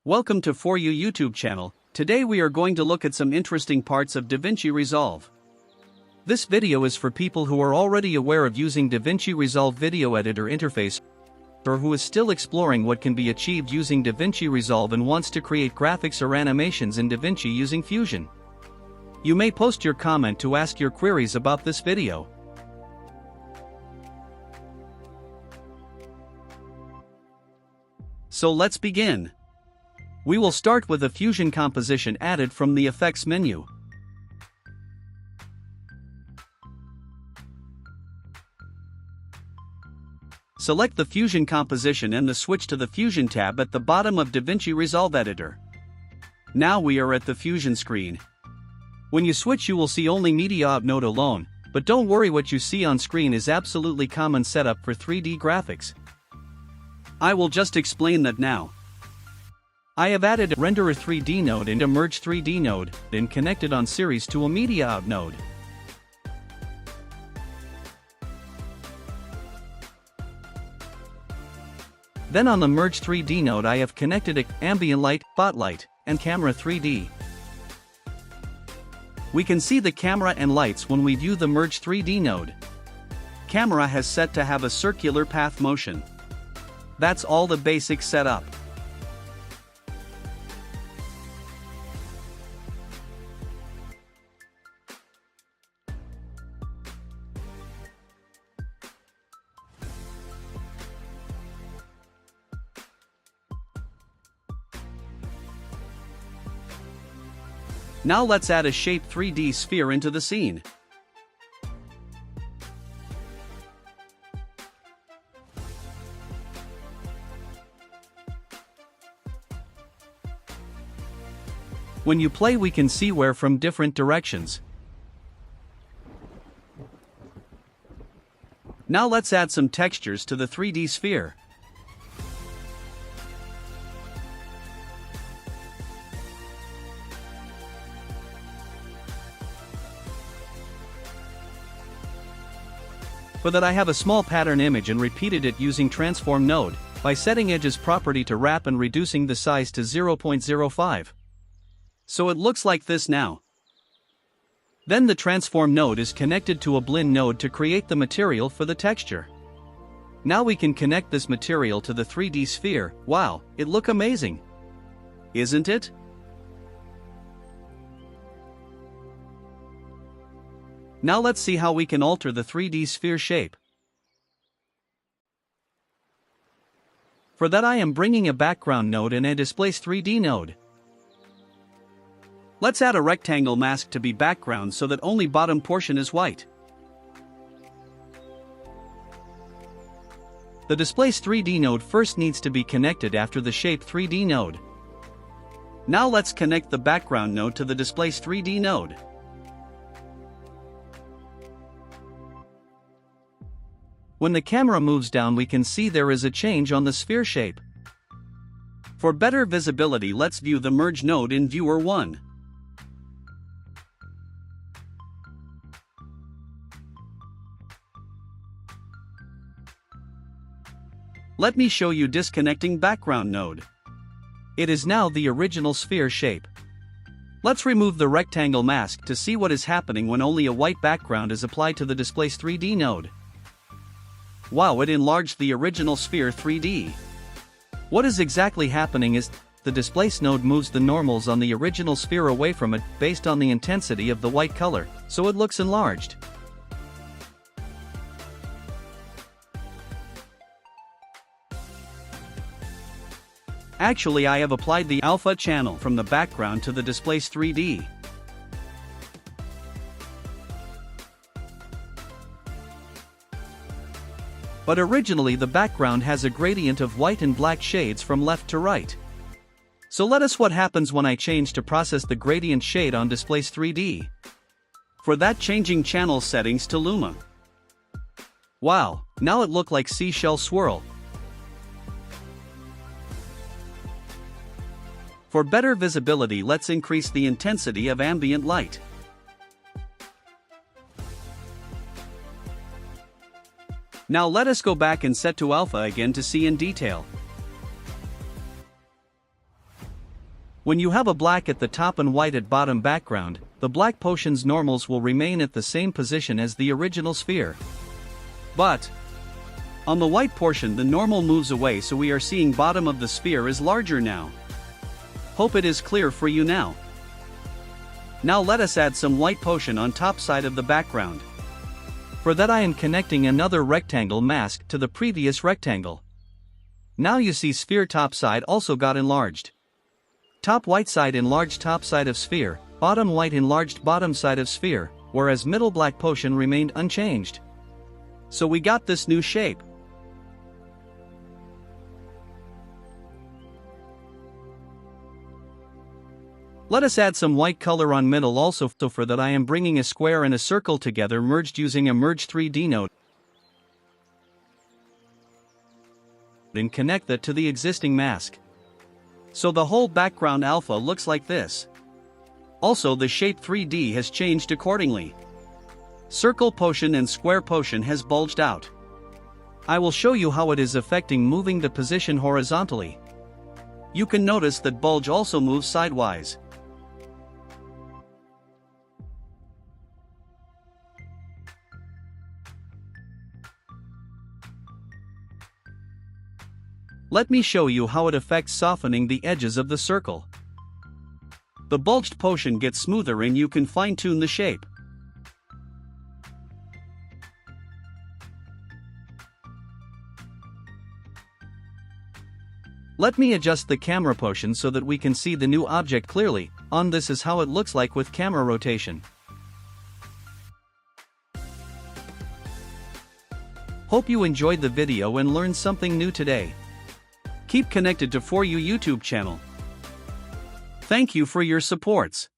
Welcome to For You YouTube channel. Today we are going to look at some interesting parts of DaVinci Resolve. This video is for people who are already aware of using DaVinci Resolve video editor interface or who is still exploring what can be achieved using DaVinci Resolve and wants to create graphics or animations in DaVinci using Fusion. You may post your comment to ask your queries about this video. So let's begin. We will start with a Fusion composition added from the Effects menu. Select the Fusion composition and switch to the Fusion tab at the bottom of DaVinci Resolve Editor. Now we are at the Fusion screen. When you switch, you will see only Media Out node alone, but don't worry, what you see on screen is absolutely common setup for 3D graphics. I will just explain that now. I have added a Renderer 3D node and a Merge 3D node, then connected on series to a Media Out node. Then on the Merge 3D node I have connected a Ambient Light, Spotlight, and Camera 3D. We can see the camera and lights when we view the Merge 3D node. Camera has set to have a circular path motion. That's all the basic setup. Now let's add a Shape 3D sphere into the scene. When you play, we can see where from different directions. Now let's add some textures to the 3D sphere. For that I have a small pattern image and repeated it using Transform node, by setting Edges property to wrap and reducing the size to 0.05. So it looks like this now. Then the Transform node is connected to a Blend node to create the material for the texture. Now we can connect this material to the 3D sphere. Wow, it looks amazing, isn't it? Now let's see how we can alter the 3D sphere shape. For that I am bringing a Background node and a Displace 3D node. Let's add a rectangle mask to be background so that only bottom portion is white. The Displace 3D node first needs to be connected after the Shape 3D node. Now let's connect the Background node to the Displace 3D node. When the camera moves down, we can see there is a change on the sphere shape. For better visibility, let's view the Merge node in Viewer 1. Let me show you disconnecting Background node. It is now the original sphere shape. Let's remove the rectangle mask to see what is happening when only a white background is applied to the Displace 3D node. Wow, it enlarged the original sphere 3D. What is exactly happening is, the Displace node moves the normals on the original sphere away from it, based on the intensity of the white color, so it looks enlarged. Actually, I have applied the alpha channel from the background to the Displace 3D. But originally the background has a gradient of white and black shades from left to right. So let us what happens when I change to process the gradient shade on Displace 3D. For that, changing channel settings to Luma. Wow, now it look like seashell swirl. For better visibility, let's increase the intensity of ambient light. Now let us go back and set to alpha again to see in detail. When you have a black at the top and white at bottom background, the black portion's normals will remain at the same position as the original sphere. But on the white portion the normal moves away, so we are seeing bottom of the sphere is larger now. Hope it is clear for you now. Now let us add some white portion on top side of the background. For that I am connecting another rectangle mask to the previous rectangle. Now you see sphere top side also got enlarged. Top white side enlarged top side of sphere, bottom white enlarged bottom side of sphere, whereas middle black portion remained unchanged. So we got this new shape. Let us add some white color on middle also, so for that I am bringing a square and a circle together merged using a merge 3D node. And connect that to the existing mask. So the whole background alpha looks like this. Also the shape 3D has changed accordingly. Circle portion and square portion has bulged out. I will show you how it is affecting moving the position horizontally. You can notice that bulge also moves sidewise. Let me show you how it affects softening the edges of the circle. The bulged portion gets smoother and you can fine-tune the shape. Let me adjust the camera portion so that we can see the new object clearly. This is how it looks like with camera rotation. Hope you enjoyed the video and learned something new today. Keep connected to For You YouTube channel. Thank you for your supports.